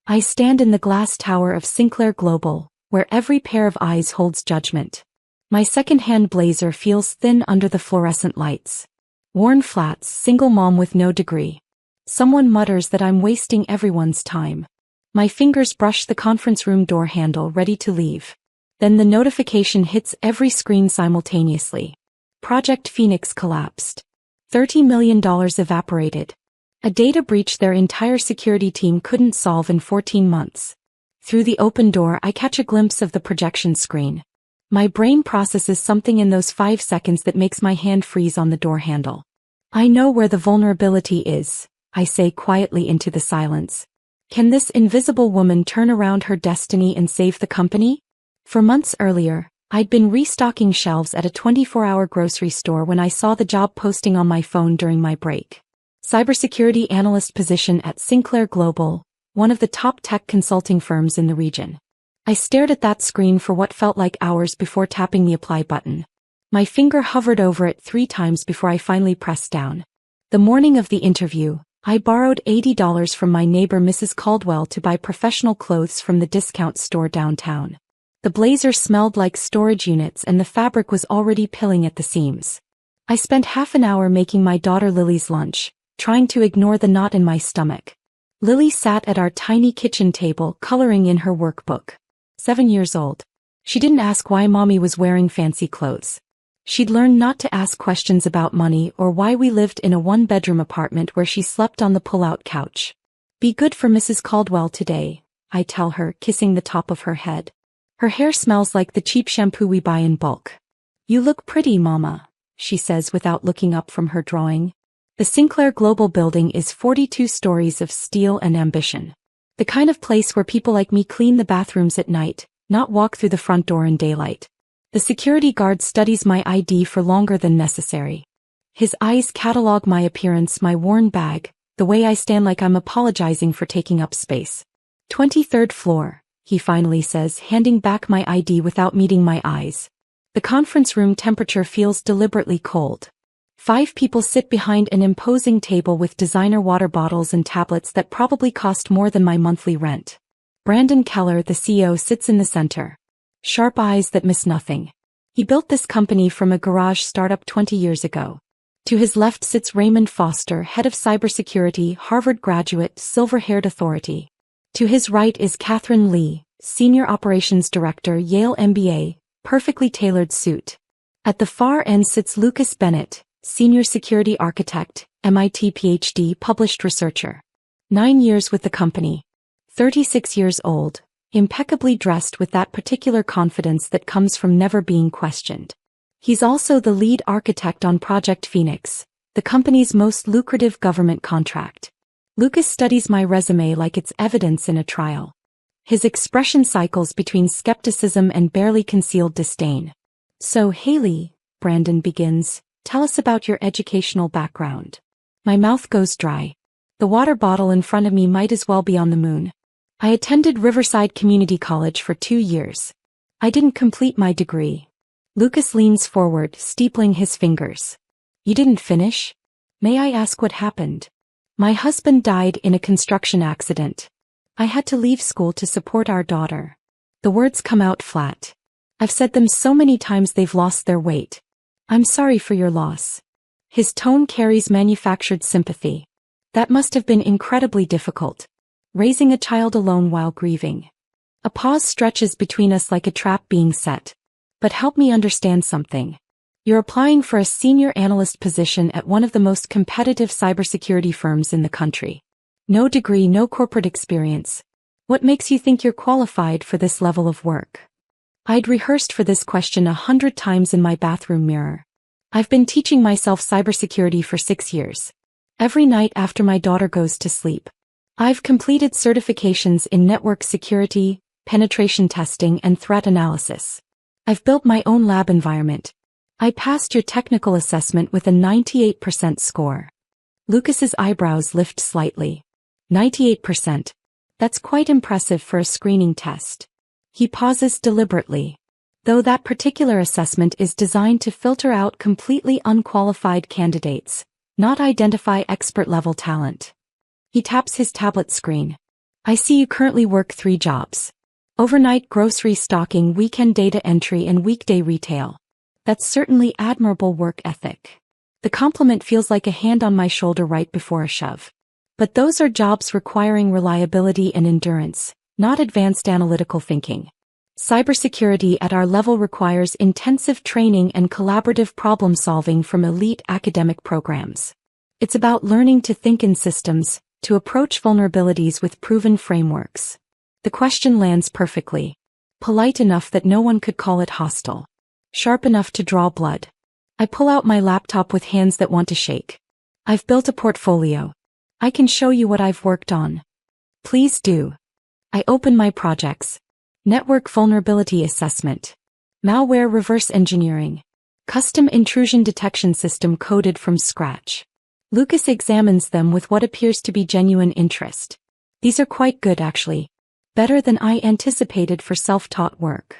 I stand in the glass tower of Sinclair Global, where every pair of eyes holds judgment. My second-hand blazer feels thin under the fluorescent lights. Worn flats, single mom with no degree. Someone mutters that I'm wasting everyone's time. My fingers brush the conference room door handle, ready to leave. Then the notification hits every screen simultaneously. Project Phoenix collapsed. $30 million evaporated. A data breach their entire security team couldn't solve in 14 months. Through the open door, I catch a glimpse of the projection screen. My brain processes something in those 5 seconds that makes my hand freeze on the door handle. I know where the vulnerability is, I say quietly into the silence. Can this invisible woman turn around her destiny and save the company? For months earlier, I'd been restocking shelves at a 24-hour grocery store when I saw the job posting on my phone during my break. Cybersecurity analyst position at Sinclair Global, one of the top tech consulting firms in the region. I stared at that screen for what felt like hours before tapping the apply button. My finger hovered over it 3 times before I finally pressed down. The morning of the interview, I borrowed $80 from my neighbor Mrs. Caldwell to buy professional clothes from the discount store downtown. The blazer smelled like storage units and the fabric was already pilling at the seams. I spent half an hour making my daughter Lily's lunch, trying to ignore the knot in my stomach. Lily sat at our tiny kitchen table coloring in her workbook. 7 years old. She didn't ask why mommy was wearing fancy clothes. She'd learned not to ask questions about money or why we lived in a 1-bedroom apartment where she slept on the pull-out couch. Be good for Mrs. Caldwell today, I tell her, kissing the top of her head. Her hair smells like the cheap shampoo we buy in bulk. You look pretty, Mama, she says without looking up from her drawing. The Sinclair Global building is 42 stories of steel and ambition. The kind of place where people like me clean the bathrooms at night, not walk through the front door in daylight. The security guard studies my ID for longer than necessary. His eyes catalog my appearance, my worn bag, the way I stand like I'm apologizing for taking up space. 23rd floor, he finally says, handing back my ID without meeting my eyes. The conference room temperature feels deliberately cold. 5 people sit behind an imposing table with designer water bottles and tablets that probably cost more than my monthly rent. Brandon Keller, the CEO, sits in the center. Sharp eyes that miss nothing. He built this company from a garage startup 20 years ago. To his left sits Raymond Foster, head of cybersecurity, Harvard graduate, silver-haired authority. To his right is Catherine Lee, senior operations director, Yale MBA, perfectly tailored suit. At the far end sits Lucas Bennett, senior security architect, MIT PhD, published researcher. 9 years with the company. 36 years old, impeccably dressed with that particular confidence that comes from never being questioned. He's also the lead architect on Project Phoenix, the company's most lucrative government contract. Lucas studies my resume like it's evidence in a trial. His expression cycles between skepticism and barely concealed disdain. So Haley, Brandon begins, tell us about your educational background. My mouth goes dry. The water bottle in front of me might as well be on the moon. I attended Riverside Community College for 2 years. I didn't complete my degree. Lucas leans forward, steepling his fingers. You didn't finish? May I ask what happened? My husband died in a construction accident. I had to leave school to support our daughter. The words come out flat. I've said them so many times they've lost their weight. I'm sorry for your loss. His tone carries manufactured sympathy. That must have been incredibly difficult. Raising a child alone while grieving. A pause stretches between us like a trap being set. But help me understand something. You're applying for a senior analyst position at one of the most competitive cybersecurity firms in the country. No degree, no corporate experience. What makes you think you're qualified for this level of work? I'd rehearsed for this question 100 times in my bathroom mirror. I've been teaching myself cybersecurity for 6 years. Every night after my daughter goes to sleep. I've completed certifications in network security, penetration testing, and threat analysis. I've built my own lab environment. I passed your technical assessment with a 98% score. Lucas's eyebrows lift slightly. 98%. That's quite impressive for a screening test. He pauses deliberately. Though that particular assessment is designed to filter out completely unqualified candidates, not identify expert-level talent. He taps his tablet screen. I see you currently work 3 jobs. Overnight grocery stocking, weekend data entry, and weekday retail. That's certainly admirable work ethic. The compliment feels like a hand on my shoulder right before a shove. But those are jobs requiring reliability and endurance, not advanced analytical thinking. Cybersecurity at our level requires intensive training and collaborative problem-solving from elite academic programs. It's about learning to think in systems, to approach vulnerabilities with proven frameworks. The question lands perfectly. Polite enough that no one could call it hostile. Sharp enough to draw blood. I pull out my laptop with hands that want to shake. I've built a portfolio. I can show you what I've worked on. Please do. I open my projects. Network vulnerability assessment. Malware reverse engineering. Custom intrusion detection system coded from scratch. Lucas examines them with what appears to be genuine interest. These are quite good actually. Better than I anticipated for self-taught work.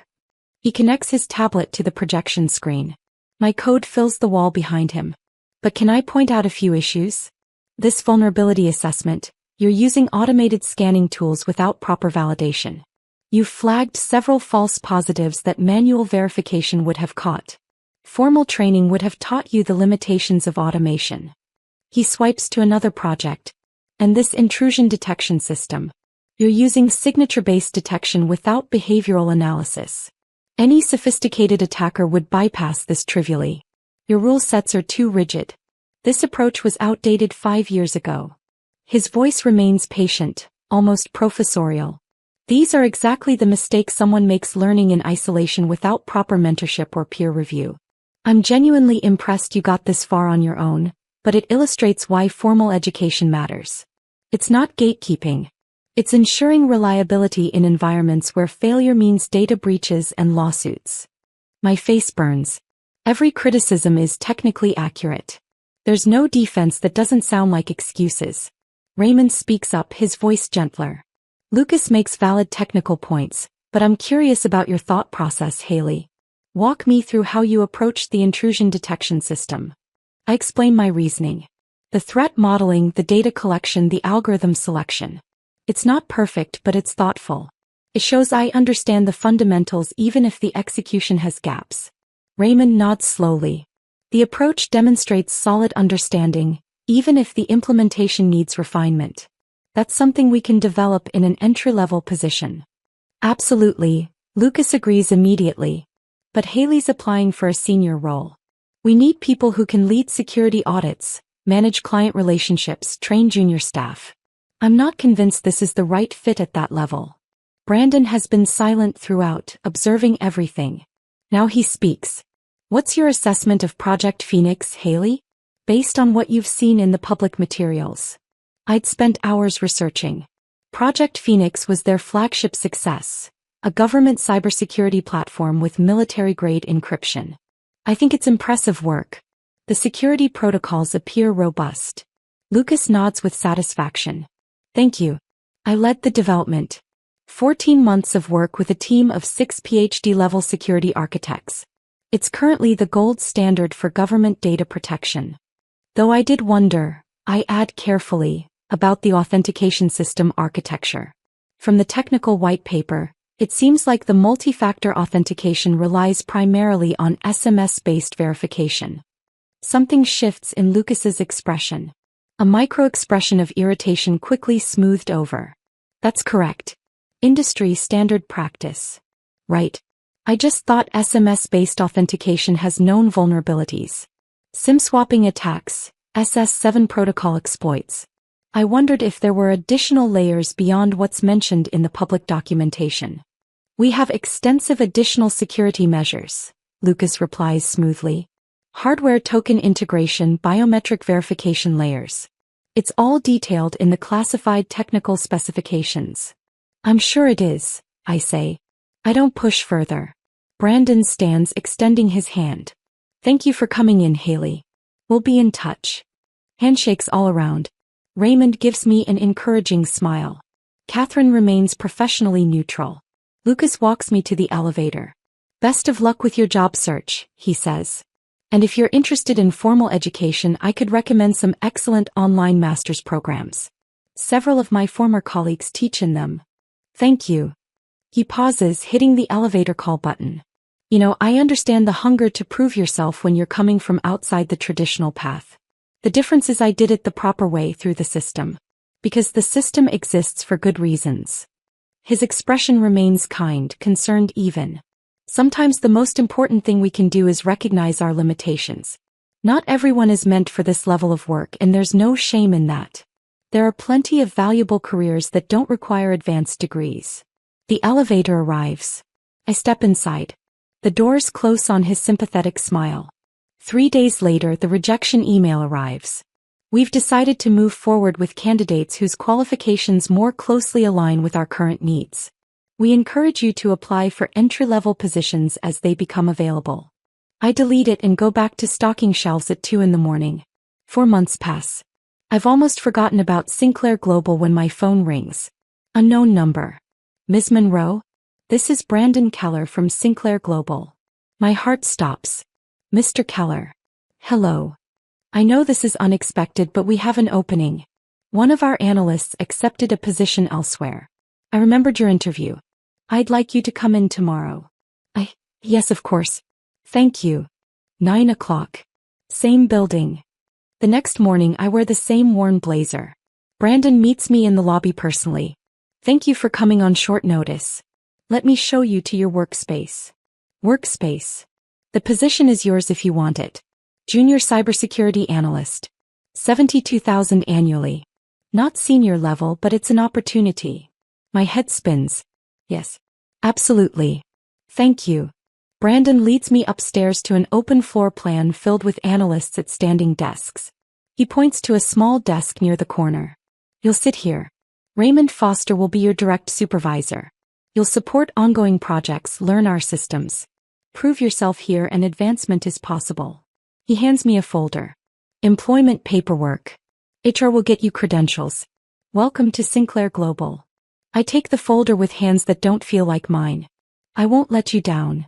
He connects his tablet to the projection screen. My code fills the wall behind him. But can I point out a few issues? This vulnerability assessment, you're using automated scanning tools without proper validation. You've flagged several false positives that manual verification would have caught. Formal training would have taught you the limitations of automation. He swipes to another project. And this intrusion detection system. You're using signature-based detection without behavioral analysis. Any sophisticated attacker would bypass this trivially. Your rule sets are too rigid. This approach was outdated 5 years ago. His voice remains patient, almost professorial. These are exactly the mistakes someone makes learning in isolation without proper mentorship or peer review. I'm genuinely impressed you got this far on your own, but it illustrates why formal education matters. It's not gatekeeping. It's ensuring reliability in environments where failure means data breaches and lawsuits. My face burns. Every criticism is technically accurate. There's no defense that doesn't sound like excuses. Raymond speaks up, his voice gentler. Lucas makes valid technical points, but I'm curious about your thought process, Haley. Walk me through how you approached the intrusion detection system. I explain my reasoning. The threat modeling, the data collection, the algorithm selection. It's not perfect, but it's thoughtful. It shows I understand the fundamentals even if the execution has gaps. Raymond nods slowly. The approach demonstrates solid understanding, even if the implementation needs refinement. That's something we can develop in an entry-level position. Absolutely, Lucas agrees immediately. But Haley's applying for a senior role. We need people who can lead security audits, manage client relationships, train junior staff. I'm not convinced this is the right fit at that level. Brandon has been silent throughout, observing everything. Now he speaks. What's your assessment of Project Phoenix, Haley? Based on what you've seen in the public materials. I'd spent hours researching. Project Phoenix was their flagship success, a government cybersecurity platform with military-grade encryption. I think it's impressive work. The security protocols appear robust. Lucas nods with satisfaction. Thank you. I led the development. 14 months of work with a team of 6 PhD-level security architects. It's currently the gold standard for government data protection. Though I did wonder, I add carefully, about the authentication system architecture. From the technical white paper, it seems like the multi-factor authentication relies primarily on SMS-based verification. Something shifts in Lucas's expression. A micro-expression of irritation quickly smoothed over. That's correct. Industry standard practice. Right. I just thought SMS-based authentication has known vulnerabilities. SIM swapping attacks, SS7 protocol exploits. I wondered if there were additional layers beyond what's mentioned in the public documentation. We have extensive additional security measures, Lucas replies smoothly. Hardware token integration, biometric verification layers. It's all detailed in the classified technical specifications. I'm sure it is, I say. I don't push further. Brandon stands, extending his hand. Thank you for coming in, Haley. We'll be in touch. Handshakes all around. Raymond gives me an encouraging smile. Catherine remains professionally neutral. Lucas walks me to the elevator. Best of luck with your job search, he says. And if you're interested in formal education, I could recommend some excellent online master's programs. Several of my former colleagues teach in them. Thank you. He pauses, hitting the elevator call button. You know, I understand the hunger to prove yourself when you're coming from outside the traditional path. The difference is I did it the proper way through the system. Because the system exists for good reasons. His expression remains kind, concerned even. Sometimes the most important thing we can do is recognize our limitations. Not everyone is meant for this level of work, and there's no shame in that. There are plenty of valuable careers that don't require advanced degrees. The elevator arrives. I step inside. The doors close on his sympathetic smile. 3 days later, the rejection email arrives. We've decided to move forward with candidates whose qualifications more closely align with our current needs. We encourage you to apply for entry-level positions as they become available. I delete it and go back to stocking shelves at 2 a.m. 4 months pass. I've almost forgotten about Sinclair Global when my phone rings. Unknown number. Ms. Monroe? This is Brandon Keller from Sinclair Global. My heart stops. Mr. Keller. Hello. I know this is unexpected, but we have an opening. One of our analysts accepted a position elsewhere. I remembered your interview. I'd like you to come in tomorrow. Yes, of course. Thank you. 9 o'clock. Same building. The next morning I wear the same worn blazer. Brandon meets me in the lobby personally. Thank you for coming on short notice. Let me show you to your workspace. Workspace. The position is yours if you want it. Junior cybersecurity analyst. $72,000 annually. Not senior level, but it's an opportunity. My head spins. Yes. Absolutely. Thank you. Brandon leads me upstairs to an open floor plan filled with analysts at standing desks. He points to a small desk near the corner. You'll sit here. Raymond Foster will be your direct supervisor. You'll support ongoing projects, learn our systems. Prove yourself here and advancement is possible. He hands me a folder. Employment paperwork. HR will get you credentials. Welcome to Sinclair Global. I take the folder with hands that don't feel like mine. I won't let you down.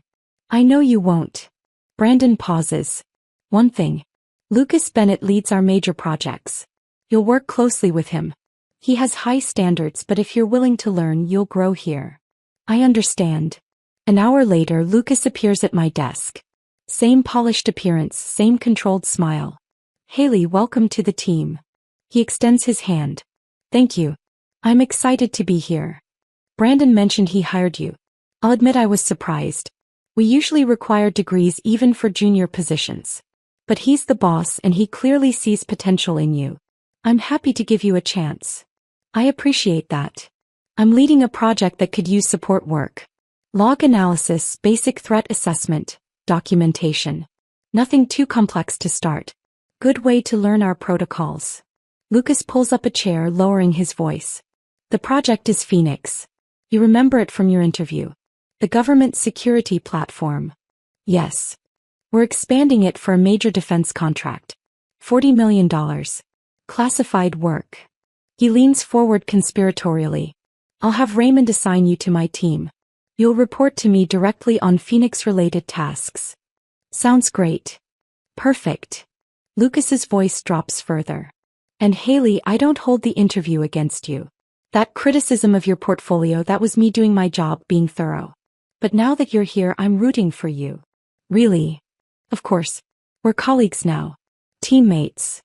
I know you won't. Brandon pauses. One thing. Lucas Bennett leads our major projects. You'll work closely with him. He has high standards, but if you're willing to learn, you'll grow here. I understand. An hour later, Lucas appears at my desk. Same polished appearance, same controlled smile. Haley, welcome to the team. He extends his hand. Thank you. I'm excited to be here. Brandon mentioned he hired you. I'll admit I was surprised. We usually require degrees even for junior positions. But he's the boss and he clearly sees potential in you. I'm happy to give you a chance. I appreciate that. I'm leading a project that could use support work. Log analysis, basic threat assessment, documentation. Nothing too complex to start. Good way to learn our protocols. Lucas pulls up a chair, lowering his voice. The project is Phoenix. You remember it from your interview. The government security platform. Yes. We're expanding it for a major defense contract. $40 million. Classified work. He leans forward conspiratorially. I'll have Raymond assign you to my team. You'll report to me directly on Phoenix-related tasks. Sounds great. Perfect. Lucas's voice drops further. And Haley, I don't hold the interview against you. That criticism of your portfolio, that was me doing my job, being thorough. But now that you're here, I'm rooting for you. Really? Of course. We're colleagues now. Teammates.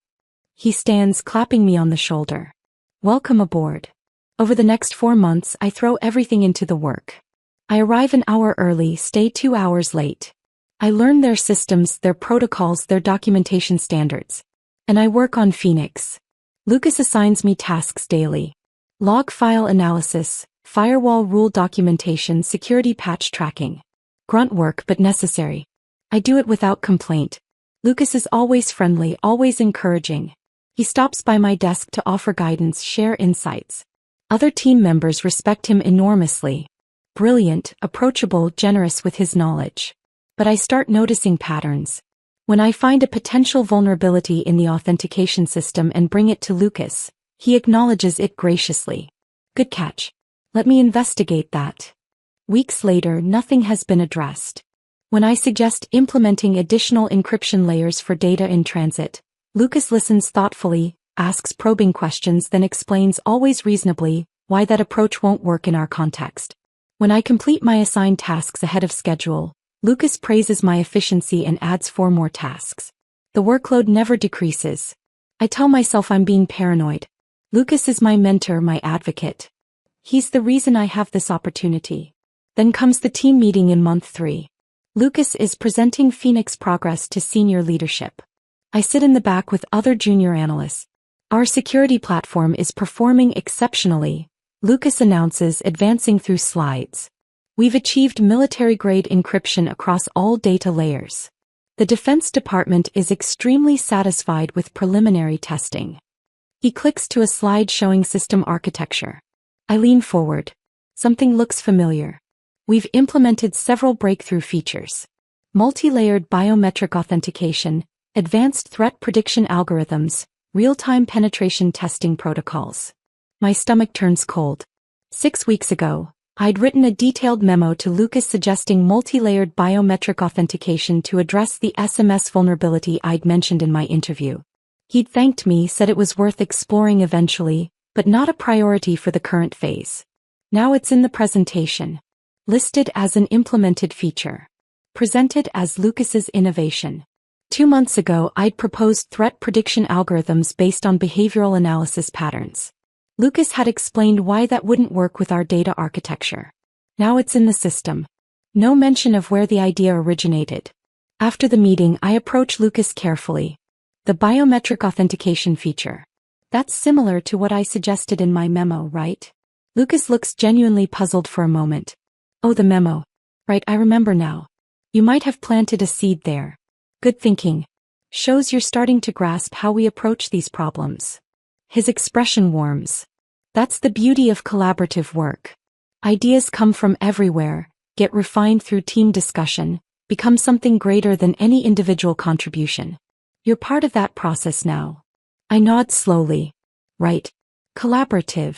He stands, clapping me on the shoulder. Welcome aboard. Over the next 4 months, I throw everything into the work. I arrive an hour early, stay 2 hours late. I learn their systems, their protocols, their documentation standards. And I work on Phoenix. Lucas assigns me tasks daily. Log file analysis, firewall rule documentation, security patch tracking. Grunt work but necessary. I do it without complaint. Lucas is always friendly, always encouraging. He stops by my desk to offer guidance, share insights. Other team members respect him enormously. Brilliant, approachable, generous with his knowledge. But I start noticing patterns. When I find a potential vulnerability in the authentication system and bring it to Lucas, he acknowledges it graciously. Good catch. Let me investigate that. Weeks later, nothing has been addressed. When I suggest implementing additional encryption layers for data in transit, Lucas listens thoughtfully. asks probing questions, then explains always reasonably why that approach won't work in our context. When I complete my assigned tasks ahead of schedule, Lucas praises my efficiency and adds 4 more tasks. The workload never decreases. I tell myself I'm being paranoid. Lucas is my mentor, my advocate. He's the reason I have this opportunity. Then comes the team meeting in month 3. Lucas is presenting Phoenix progress to senior leadership. I sit in the back with other junior analysts. Our security platform is performing exceptionally, Lucas announces, advancing through slides. We've achieved military-grade encryption across all data layers. The Defense Department is extremely satisfied with preliminary testing. He clicks to a slide showing system architecture. I lean forward. Something looks familiar. We've implemented several breakthrough features. Multi-layered biometric authentication, advanced threat prediction algorithms, real-time penetration testing protocols. My stomach turns cold. 6 weeks ago, I'd written a detailed memo to Lucas suggesting multi-layered biometric authentication to address the SMS vulnerability I'd mentioned in my interview. He'd thanked me, said it was worth exploring eventually, but not a priority for the current phase. Now it's in the presentation. Listed as an implemented feature. Presented as Lucas's innovation. 2 months ago, I'd proposed threat prediction algorithms based on behavioral analysis patterns. Lucas had explained why that wouldn't work with our data architecture. Now it's in the system. No mention of where the idea originated. After the meeting, I approach Lucas carefully. The biometric authentication feature. That's similar to what I suggested in my memo, right? Lucas looks genuinely puzzled for a moment. Oh, the memo. Right, I remember now. You might have planted a seed there. Good thinking. Shows you're starting to grasp how we approach these problems. His expression warms. That's the beauty of collaborative work. Ideas come from everywhere, get refined through team discussion, become something greater than any individual contribution. You're part of that process now. I nod slowly. Right. Collaborative.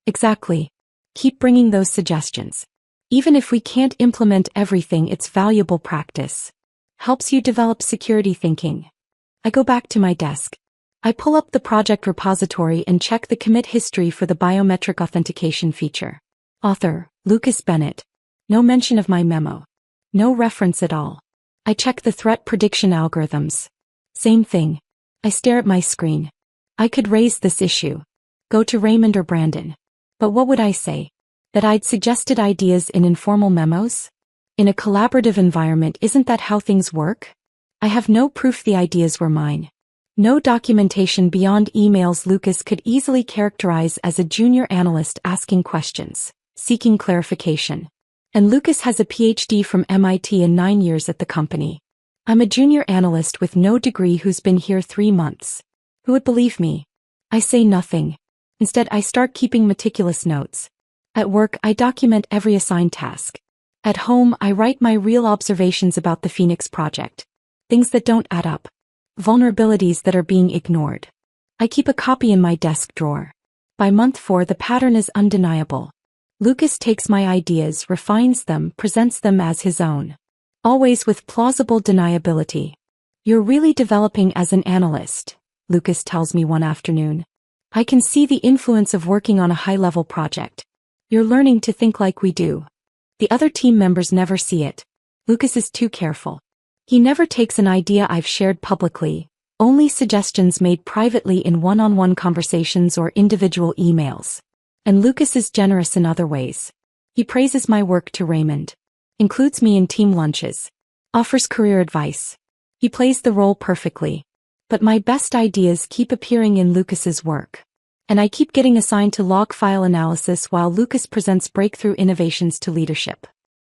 Exactly. Keep bringing those suggestions. Even if we can't implement everything, it's valuable practice. Helps you develop security thinking. I go back to my desk. I pull up the project repository and check the commit history for the biometric authentication feature. Author, Lucas Bennett. No mention of my memo. No reference at all. I check the threat prediction algorithms. Same thing. I stare at my screen. I could raise this issue. Go to Raymond or Brandon. But what would I say? That I'd suggested ideas in informal memos? In a collaborative environment, isn't that how things work? I have no proof the ideas were mine. No documentation beyond emails Lucas could easily characterize as a junior analyst asking questions, seeking clarification. And Lucas has a PhD from MIT and 9 years at the company. I'm a junior analyst with no degree who's been here 3 months. Who would believe me? I say nothing. Instead, I start keeping meticulous notes. At work, I document every assigned task. At home, I write my real observations about the Phoenix project. Things that don't add up. Vulnerabilities that are being ignored. I keep a copy in my desk drawer. By month 4, the pattern is undeniable. Lucas takes my ideas, refines them, presents them as his own. Always with plausible deniability. You're really developing as an analyst, Lucas tells me one afternoon. I can see the influence of working on a high-level project. You're learning to think like we do. The other team members never see it. Lucas is too careful. He never takes an idea I've shared publicly, only suggestions made privately in one-on-one conversations or individual emails. And Lucas is generous in other ways. He praises my work to Raymond. Includes me in team lunches. Offers career advice. He plays the role perfectly. But my best ideas keep appearing in Lucas's work. And I keep getting assigned to log file analysis while Lucas presents breakthrough innovations to leadership.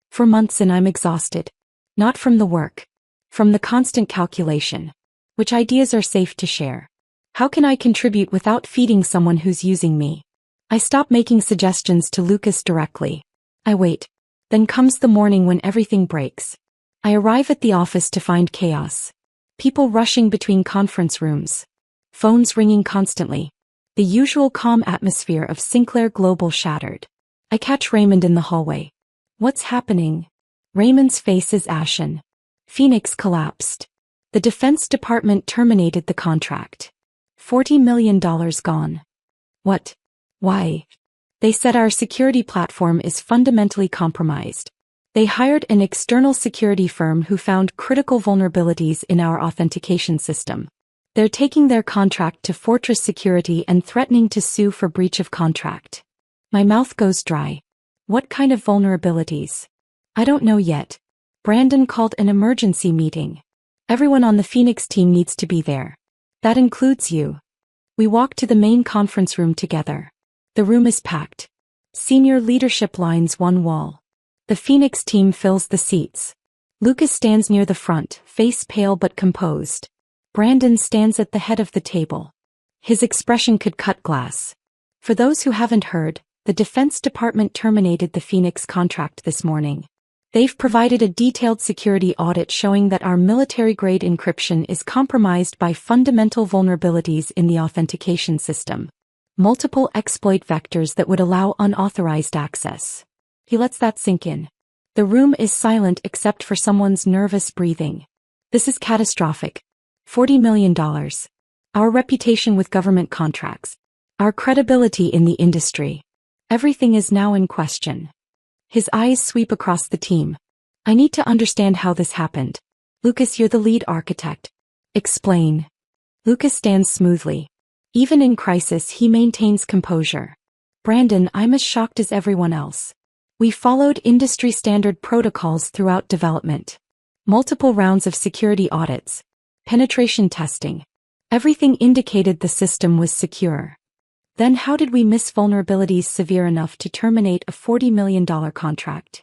For months and I'm exhausted. Not from the work. From the constant calculation. Which ideas are safe to share? How can I contribute without feeding someone who's using me? I stop making suggestions to Lucas directly. I wait. Then comes the morning when everything breaks. I arrive at the office to find chaos. People rushing between conference rooms. Phones ringing constantly. The usual calm atmosphere of Sinclair Global shattered. I catch Raymond in the hallway. What's happening? Raymond's face is ashen. Phoenix collapsed. The Defense Department terminated the contract. $40 million gone. What? Why? They said our security platform is fundamentally compromised. They hired an external security firm who found critical vulnerabilities in our authentication system. They're taking their contract to Fortress Security and threatening to sue for breach of contract. My mouth goes dry. What kind of vulnerabilities? I don't know yet. Brandon called an emergency meeting. Everyone on the Phoenix team needs to be there. That includes you. We walk to the main conference room together. The room is packed. Senior leadership lines one wall. The Phoenix team fills the seats. Lucas stands near the front, face pale but composed. Brandon stands at the head of the table. His expression could cut glass. For those who haven't heard, the Defense Department terminated the Phoenix contract this morning. They've provided a detailed security audit showing that our military-grade encryption is compromised by fundamental vulnerabilities in the authentication system. Multiple exploit vectors that would allow unauthorized access. He lets that sink in. The room is silent except for someone's nervous breathing. This is catastrophic. $40 million. Our reputation with government contracts. Our credibility in the industry. Everything is now in question. His eyes sweep across the team. I need to understand how this happened. Lucas, you're the lead architect. Explain. Lucas stands smoothly. Even in crisis, he maintains composure. Brandon, I'm as shocked as everyone else. We followed industry-standard protocols throughout development. Multiple rounds of security audits. Penetration testing. Everything indicated the system was secure. Then how did we miss vulnerabilities severe enough to terminate a $40 million contract?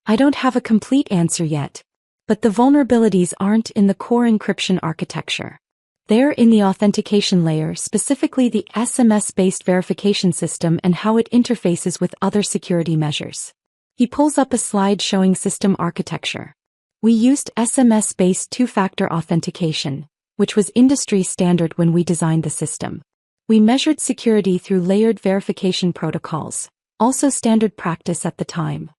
I don't have a complete answer yet. But the vulnerabilities aren't in the core encryption architecture. They're in the authentication layer, specifically the SMS-based verification system and how it interfaces with other security measures. He pulls up a slide showing system architecture. We used SMS-based two-factor authentication, which was industry standard when we designed the system. We measured security through layered verification protocols, also standard practice at the time.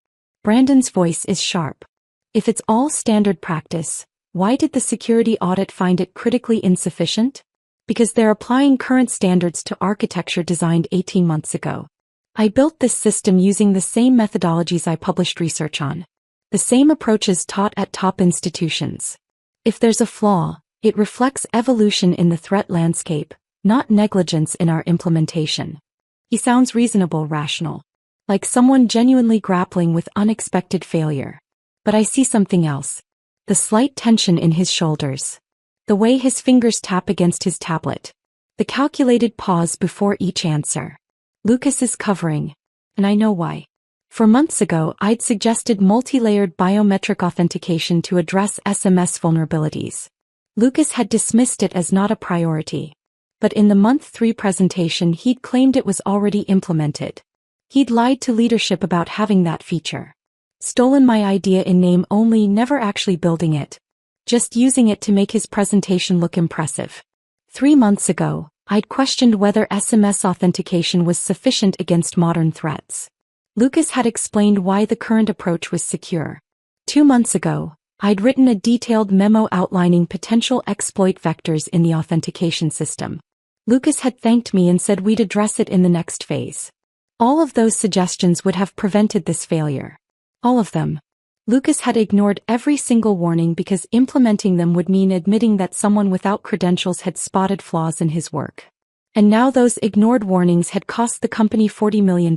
Brandon's voice is sharp. If it's all standard practice, why did the security audit find it critically insufficient? Because they're applying current standards to architecture designed 18 months ago. I built this system using the same methodologies I published research on. The same approaches taught at top institutions. If there's a flaw, it reflects evolution in the threat landscape, not negligence in our implementation. He sounds reasonable, rational. Like someone genuinely grappling with unexpected failure. But I see something else. The slight tension in his shoulders. The way his fingers tap against his tablet. The calculated pause before each answer. Lucas is covering. And I know why. For months ago, I'd suggested multi-layered biometric authentication to address SMS vulnerabilities. Lucas had dismissed it as not a priority. But in the month 3 presentation, he'd claimed it was already implemented. He'd lied to leadership about having that feature. Stolen my idea in name only, never actually building it. Just using it to make his presentation look impressive. 3 months ago, I'd questioned whether SMS authentication was sufficient against modern threats. Lucas had explained why the current approach was secure. 2 months ago, I'd written a detailed memo outlining potential exploit vectors in the authentication system. Lucas had thanked me and said we'd address it in the next phase. All of those suggestions would have prevented this failure. All of them. Lucas had ignored every single warning because implementing them would mean admitting that someone without credentials had spotted flaws in his work. And now those ignored warnings had cost the company $40 million.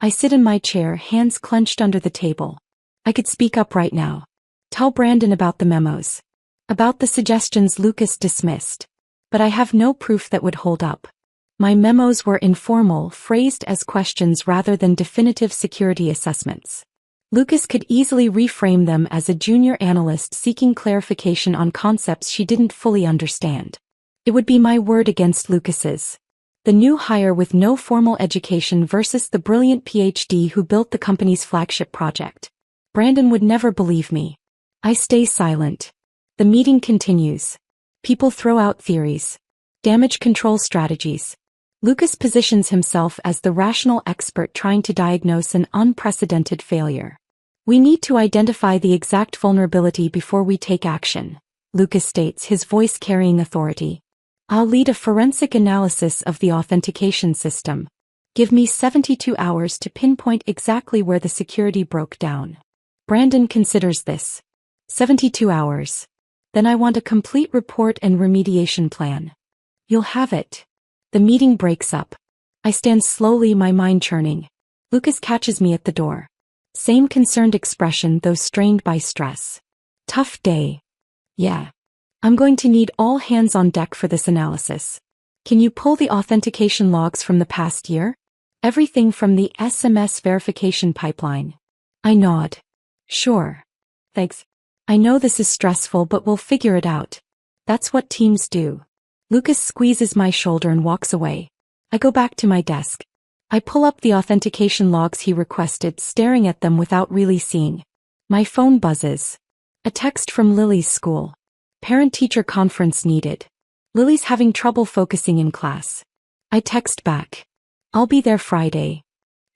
I sit in my chair, hands clenched under the table. I could speak up right now. Tell Brandon about the memos. About the suggestions Lucas dismissed. But I have no proof that would hold up. My memos were informal, phrased as questions rather than definitive security assessments. Lucas could easily reframe them as a junior analyst seeking clarification on concepts she didn't fully understand. It would be my word against Lucas's. The new hire with no formal education versus the brilliant PhD who built the company's flagship project. Brandon would never believe me. I stay silent. The meeting continues. People throw out theories. Damage control strategies. Lucas positions himself as the rational expert trying to diagnose an unprecedented failure. We need to identify the exact vulnerability before we take action, Lucas states, his voice carrying authority. I'll lead a forensic analysis of the authentication system. Give me 72 hours to pinpoint exactly where the security broke down. Brandon considers this. 72 hours. Then I want a complete report and remediation plan. You'll have it. The meeting breaks up. I stand slowly, my mind churning. Lucas catches me at the door. Same concerned expression, though strained by stress. Tough day. Yeah. I'm going to need all hands on deck for this analysis. Can you pull the authentication logs from the past year? Everything from the SMS verification pipeline. I nod. Sure. Thanks. I know this is stressful, but we'll figure it out. That's what teams do. Lucas squeezes my shoulder and walks away. I go back to my desk. I pull up the authentication logs he requested, staring at them without really seeing. My phone buzzes. A text from Lily's school. Parent-teacher conference needed. Lily's having trouble focusing in class. I text back. I'll be there Friday.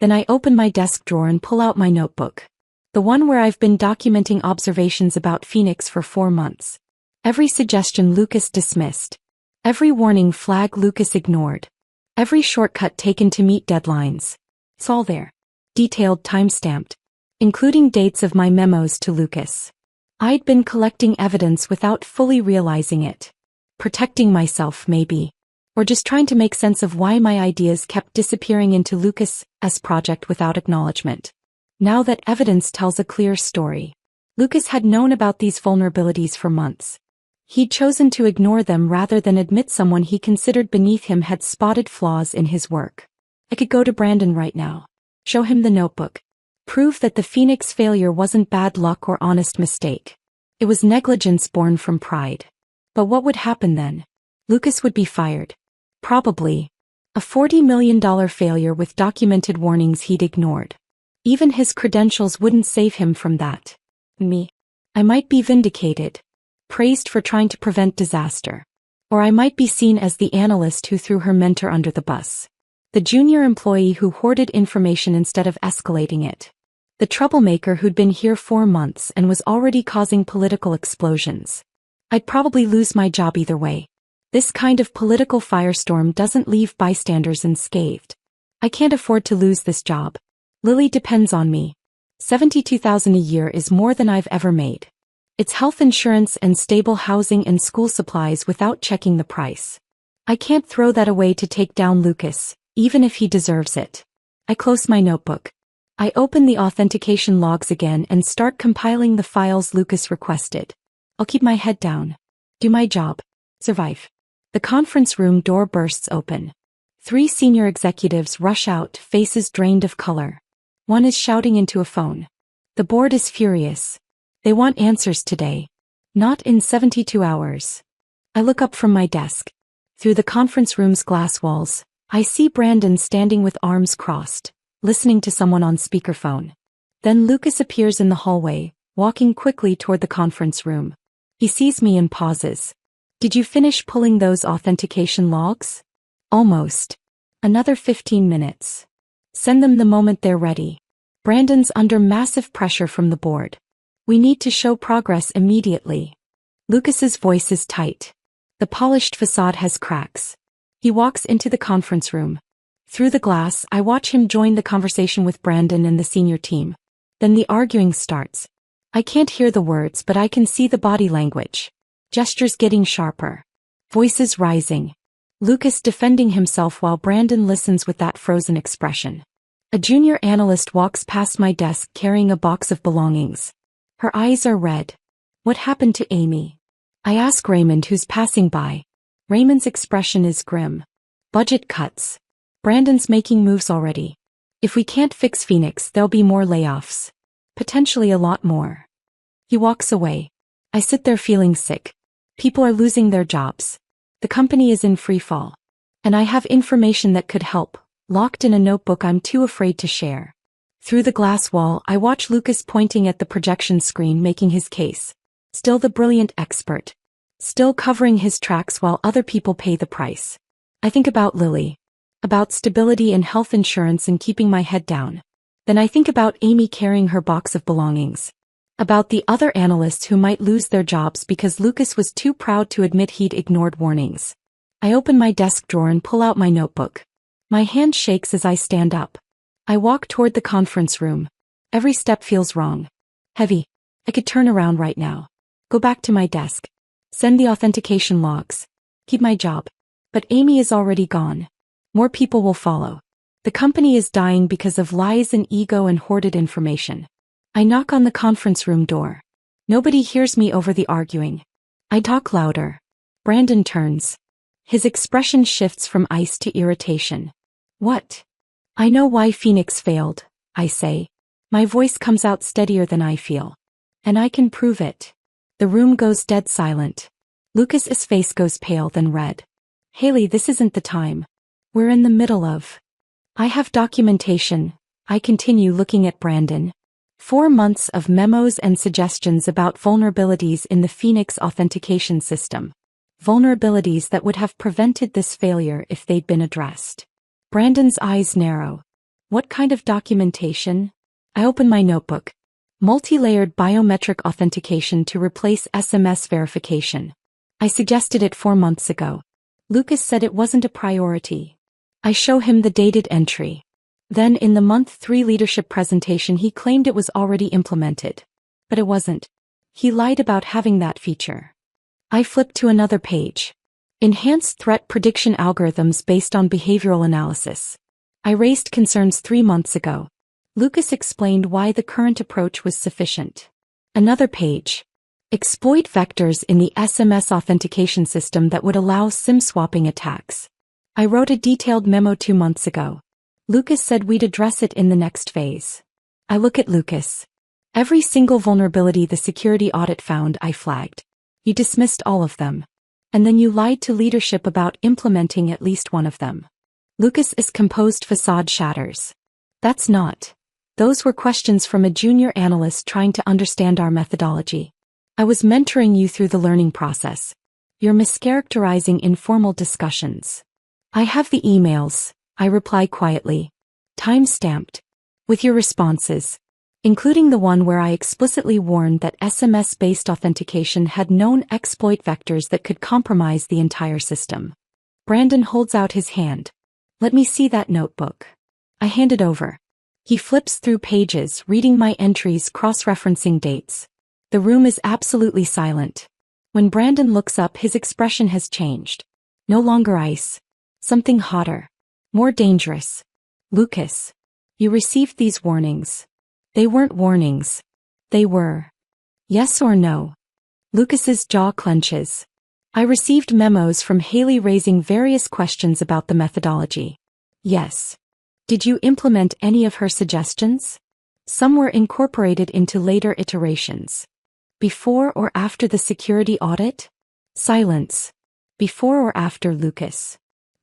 Then I open my desk drawer and pull out my notebook. The one where I've been documenting observations about Phoenix for 4 months. Every suggestion Lucas dismissed. Every warning flag Lucas ignored. Every shortcut taken to meet deadlines. It's all there. Detailed, time-stamped. Including dates of my memos to Lucas. I'd been collecting evidence without fully realizing it. Protecting myself, maybe. Or just trying to make sense of why my ideas kept disappearing into Lucas's project without acknowledgement. Now that evidence tells a clear story. Lucas had known about these vulnerabilities for months. He'd chosen to ignore them rather than admit someone he considered beneath him had spotted flaws in his work. I could go to Brandon right now. Show him the notebook. Prove that the Phoenix failure wasn't bad luck or honest mistake. It was negligence born from pride. But what would happen then? Lucas would be fired. Probably. A $40 million failure with documented warnings he'd ignored. Even his credentials wouldn't save him from that. Me. I might be vindicated. Praised for trying to prevent disaster. Or I might be seen as the analyst who threw her mentor under the bus. The junior employee who hoarded information instead of escalating it. The troublemaker who'd been here 4 months and was already causing political explosions. I'd probably lose my job either way. This kind of political firestorm doesn't leave bystanders unscathed. I can't afford to lose this job. Lily depends on me. $72,000 a year is more than I've ever made. It's health insurance and stable housing and school supplies without checking the price. I can't throw that away to take down Lucas, even if he deserves it. I close my notebook. I open the authentication logs again and start compiling the files Lucas requested. I'll keep my head down. Do my job. Survive. The conference room door bursts open. 3 senior executives rush out, faces drained of color. One is shouting into a phone. The board is furious. They want answers today. Not in 72 hours. I look up from my desk. Through the conference room's glass walls, I see Brandon standing with arms crossed, listening to someone on speakerphone. Then Lucas appears in the hallway, walking quickly toward the conference room. He sees me and pauses. Did you finish pulling those authentication logs? Almost. Another 15 minutes. Send them the moment they're ready. Brandon's under massive pressure from the board. We need to show progress immediately. Lucas's voice is tight. The polished facade has cracks. He walks into the conference room. Through the glass, I watch him join the conversation with Brandon and the senior team. Then the arguing starts. I can't hear the words, but I can see the body language. Gestures getting sharper. Voices rising. Lucas defending himself while Brandon listens with that frozen expression. A junior analyst walks past my desk carrying a box of belongings. Her eyes are red. What happened to Amy? I ask Raymond, who's passing by. Raymond's expression is grim. Budget cuts. Brandon's making moves already. If we can't fix Phoenix, there'll be more layoffs. Potentially a lot more. He walks away. I sit there feeling sick. People are losing their jobs. The company is in free fall. And I have information that could help, locked in a notebook I'm too afraid to share. Through the glass wall, I watch Lucas pointing at the projection screen, making his case. Still the brilliant expert. Still covering his tracks while other people pay the price. I think about Lily. About stability and health insurance and keeping my head down. Then I think about Amy carrying her box of belongings. About the other analysts who might lose their jobs because Lucas was too proud to admit he'd ignored warnings. I open my desk drawer and pull out my notebook. My hand shakes as I stand up. I walk toward the conference room. Every step feels wrong. Heavy. I could turn around right now. Go back to my desk. Send the authentication logs. Keep my job. But Amy is already gone. More people will follow. The company is dying because of lies and ego and hoarded information. I knock on the conference room door. Nobody hears me over the arguing. I talk louder. Brandon turns. His expression shifts from ice to irritation. What? I know why Phoenix failed, I say. My voice comes out steadier than I feel. And I can prove it. The room goes dead silent. Lucas's face goes pale then red. Haley, this isn't the time. We're in the middle of. I have documentation. I continue looking at Brandon. 4 months of memos and suggestions about vulnerabilities in the Phoenix authentication system. Vulnerabilities that would have prevented this failure if they'd been addressed. Brandon's eyes narrow. What kind of documentation? I open my notebook. Multi-layered biometric authentication to replace SMS verification. I suggested it 4 months ago. Lucas said it wasn't a priority. I show him the dated entry. Then in the month 3 leadership presentation he claimed it was already implemented. But it wasn't. He lied about having that feature. I flip to another page. Enhanced threat prediction algorithms based on behavioral analysis. I raised concerns 3 months ago. Lucas explained why the current approach was sufficient. Another page. Exploit vectors in the SMS authentication system that would allow SIM swapping attacks. I wrote a detailed memo 2 months ago. Lucas said we'd address it in the next phase. I look at Lucas. Every single vulnerability the security audit found I flagged. You dismissed all of them. And then you lied to leadership about implementing at least one of them. Lucas's composed facade shatters. That's not. Those were questions from a junior analyst trying to understand our methodology. I was mentoring you through the learning process. You're mischaracterizing informal discussions. I have the emails, I reply quietly. Time-stamped. With your responses. Including the one where I explicitly warned that SMS-based authentication had known exploit vectors that could compromise the entire system. Brandon holds out his hand. Let me see that notebook. I hand it over. He flips through pages, reading my entries, cross-referencing dates. The room is absolutely silent. When Brandon looks up, his expression has changed. No longer ice. Something hotter. More dangerous. Lucas. You received these warnings. They weren't warnings. They were. Yes or no? Lucas's jaw clenches. I received memos from Haley raising various questions about the methodology. Yes. Did you implement any of her suggestions? Some were incorporated into later iterations. Before or after the security audit? Silence. Before or after, Lucas?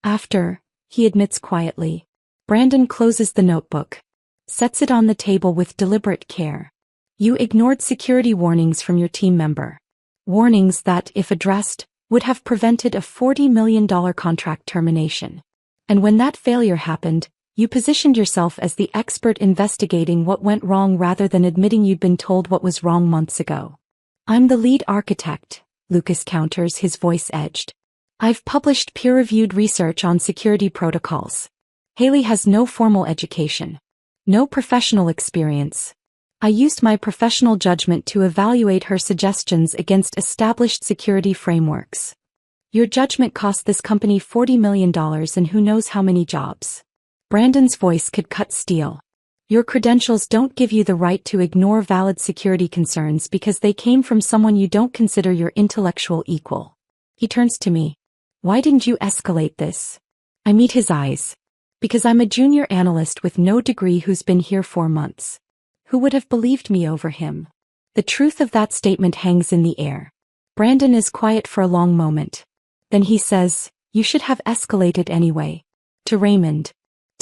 After, he admits quietly. Brandon closes the notebook. Sets it on the table with deliberate care. You ignored security warnings from your team member. Warnings that, if addressed, would have prevented a $40 million contract termination. And when that failure happened, you positioned yourself as the expert investigating what went wrong rather than admitting you'd been told what was wrong months ago. I'm the lead architect, Lucas counters, his voice edged. I've published peer-reviewed research on security protocols. Haley has no formal education. No professional experience. I used my professional judgment to evaluate her suggestions against established security frameworks. Your judgment cost this company $40 million and who knows how many jobs. Brandon's voice could cut steel. Your credentials don't give you the right to ignore valid security concerns because they came from someone you don't consider your intellectual equal. He turns to me. Why didn't you escalate this? I meet his eyes. Because I'm a junior analyst with no degree who's been here 4 months. Who would have believed me over him? The truth of that statement hangs in the air. Brandon is quiet for a long moment. Then he says, you should have escalated anyway. To Raymond.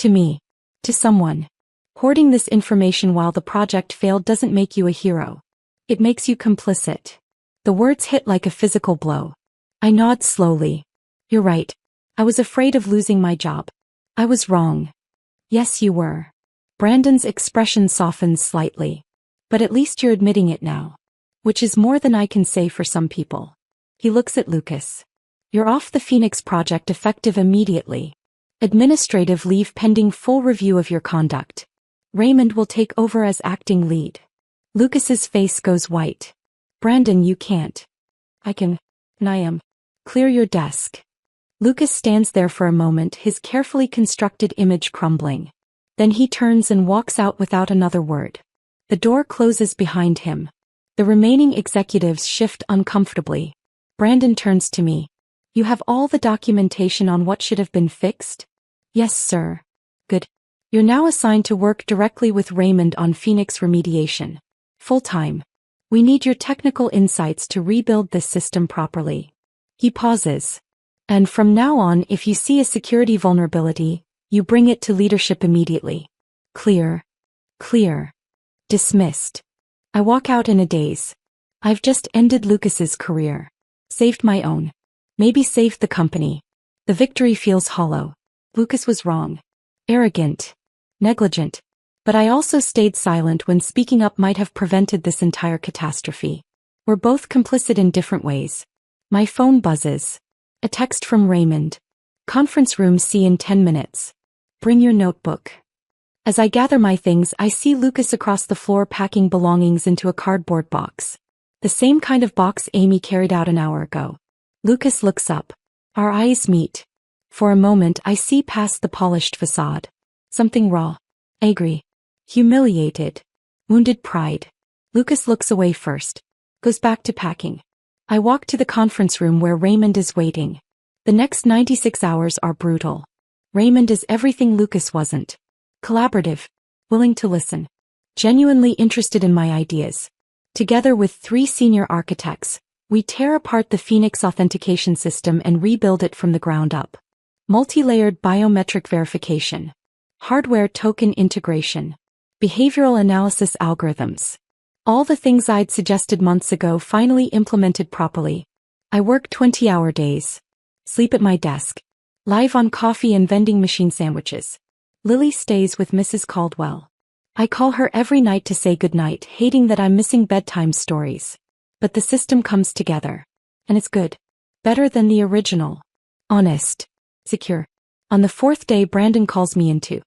To me. To someone. Hoarding this information while the project failed doesn't make you a hero. It makes you complicit. The words hit like a physical blow. I nod slowly. You're right. I was afraid of losing my job. I was wrong. Yes, you were. Brandon's expression softens slightly. But at least you're admitting it now. Which is more than I can say for some people. He looks at Lucas. You're off the Phoenix project effective immediately. Administrative leave pending full review of your conduct. Raymond will take over as acting lead. Lucas's face goes white. Brandon, you can't. I can. I am. Clear your desk. Lucas stands there for a moment, his carefully constructed image crumbling. Then he turns and walks out without another word. The door closes behind him. The remaining executives shift uncomfortably. Brandon turns to me. You have all the documentation on what should have been fixed? Yes, sir. Good. You're now assigned to work directly with Raymond on Phoenix remediation. Full-time. We need your technical insights to rebuild this system properly. He pauses. And from now on, if you see a security vulnerability, you bring it to leadership immediately. Clear. Clear. Dismissed. I walk out in a daze. I've just ended Lucas's career. Saved my own. Maybe saved the company. The victory feels hollow. Lucas was wrong. Arrogant. Negligent. But I also stayed silent when speaking up might have prevented this entire catastrophe. We're both complicit in different ways. My phone buzzes. A text from Raymond. Conference room, see in 10 minutes. Bring your notebook. As I gather my things, I see Lucas across the floor packing belongings into a cardboard box. The same kind of box Amy carried out an hour ago. Lucas looks up. Our eyes meet. For a moment I see past the polished facade. Something raw. Angry. Humiliated. Wounded pride. Lucas looks away first. Goes back to packing. I walk to the conference room where Raymond is waiting. The next 96 hours are brutal. Raymond is everything Lucas wasn't. Collaborative. Willing to listen. Genuinely interested in my ideas. Together with 3 senior architects, we tear apart the Phoenix authentication system and rebuild it from the ground up. Multi-layered biometric verification. Hardware token integration. Behavioral analysis algorithms. All the things I'd suggested months ago finally implemented properly. I work 20-hour days. Sleep at my desk. Live on coffee and vending machine sandwiches. Lily stays with Mrs. Caldwell. I call her every night to say goodnight, hating that I'm missing bedtime stories. But the system comes together. And it's good. Better than the original. Honest. Secure. On the 4th day, Brandon calls me into